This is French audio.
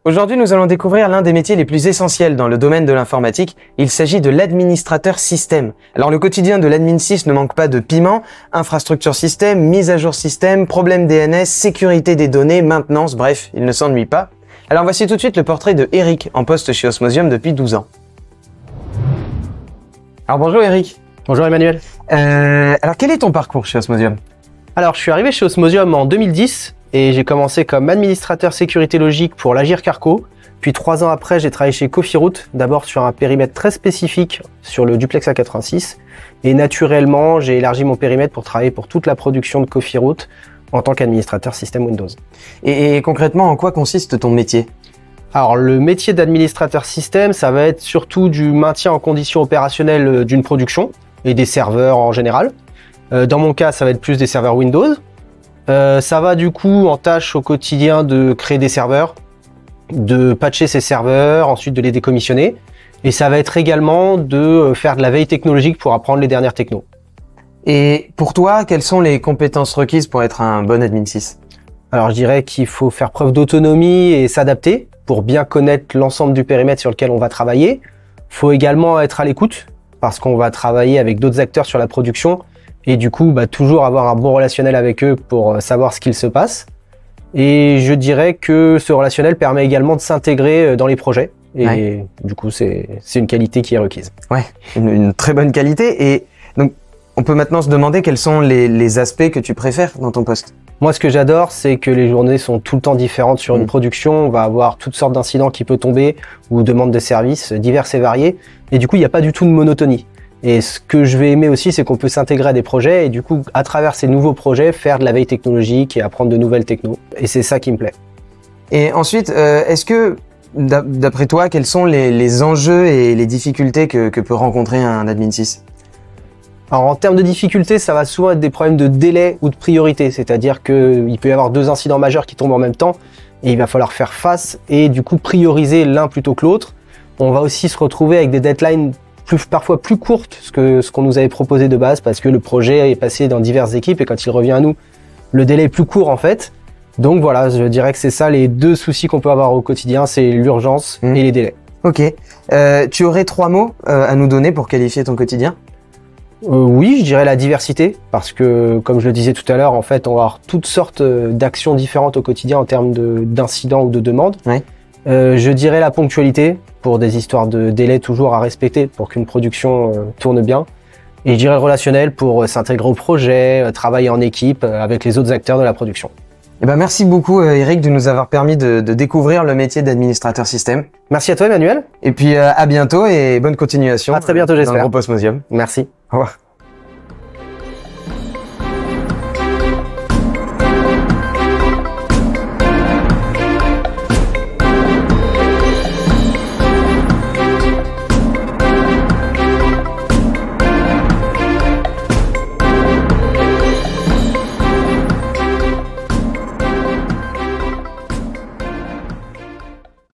Aujourd'hui, nous allons découvrir l'un des métiers les plus essentiels dans le domaine de l'informatique. Il s'agit de l'administrateur système. Alors, le quotidien de l'admin 6 ne manque pas de piment. Infrastructure système, mise à jour système, problème DNS, sécurité des données, maintenance, bref, il ne s'ennuie pas. Alors, voici tout de suite le portrait de Eric, en poste chez Osmosium depuis 12 ans. Alors, bonjour Eric. Bonjour Emmanuel. Alors, quel est ton parcours chez Osmosium? Alors, je suis arrivé chez Osmosium en 2010 et j'ai commencé comme administrateur sécurité logique pour l'Agir Carco. Puis 3 ans après, j'ai travaillé chez Cofiroute, d'abord sur un périmètre très spécifique sur le duplex A86. Et naturellement, j'ai élargi mon périmètre pour travailler pour toute la production de Cofiroute en tant qu'administrateur système Windows. Et concrètement, en quoi consiste ton métier? Alors, le métier d'administrateur système, ça va être surtout du maintien en condition opérationnelle d'une production et des serveurs en général. Dans mon cas, ça va être plus des serveurs Windows. Ça va du coup en tâche au quotidien de créer des serveurs, de patcher ces serveurs, ensuite de les décommissionner. Et ça va être également de faire de la veille technologique pour apprendre les dernières technos. Et pour toi, quelles sont les compétences requises pour être un bon admin 6? Alors je dirais qu'il faut faire preuve d'autonomie et s'adapter pour bien connaître l'ensemble du périmètre sur lequel on va travailler. Il faut également être à l'écoute parce qu'on va travailler avec d'autres acteurs sur la production. Et du coup, toujours avoir un bon relationnel avec eux pour savoir ce qu'il se passe. Et je dirais que ce relationnel permet également de s'intégrer dans les projets. Et du coup, c'est une qualité qui est requise. Ouais, une très bonne qualité. Et donc, on peut maintenant se demander quels sont les aspects que tu préfères dans ton poste. Moi, ce que j'adore, c'est que les journées sont tout le temps différentes sur une production. On va avoir toutes sortes d'incidents qui peuvent tomber ou demandes de services diverses et variées. Et du coup, il n'y a pas du tout de monotonie. Et ce que je vais aimer aussi, c'est qu'on peut s'intégrer à des projets et du coup, à travers ces nouveaux projets, faire de la veille technologique et apprendre de nouvelles technos. Et c'est ça qui me plaît. Et ensuite, est-ce que, d'après toi, quels sont les enjeux et les difficultés que peut rencontrer un admin 6? Alors, en termes de difficultés, ça va souvent être des problèmes de délai ou de priorité. C'est-à-dire qu'il peut y avoir 2 incidents majeurs qui tombent en même temps et il va falloir faire face et du coup prioriser l'un plutôt que l'autre. On va aussi se retrouver avec des deadlines parfois plus courte que ce qu'on nous avait proposé de base parce que le projet est passé dans diverses équipes et quand il revient à nous, le délai est plus court en fait. Donc voilà, je dirais que c'est ça les 2 soucis qu'on peut avoir au quotidien, c'est l'urgence et les délais. Ok. Tu aurais 3 mots à nous donner pour qualifier ton quotidien? Oui, je dirais la diversité parce que comme je le disais tout à l'heure, en fait, on va avoir toutes sortes d'actions différentes au quotidien en termes d'incidents ou de demandes. Ouais. Je dirais la ponctualité pour des histoires de délai toujours à respecter pour qu'une production tourne bien. Et je dirais le relationnel pour s'intégrer au projet, travailler en équipe avec les autres acteurs de la production. Eh ben, merci beaucoup Eric de nous avoir permis de découvrir le métier d'administrateur système. Merci à toi Emmanuel. Et puis à bientôt et bonne continuation. À très bientôt j'espère. Dans le groupe Osmosium. Merci. Au revoir.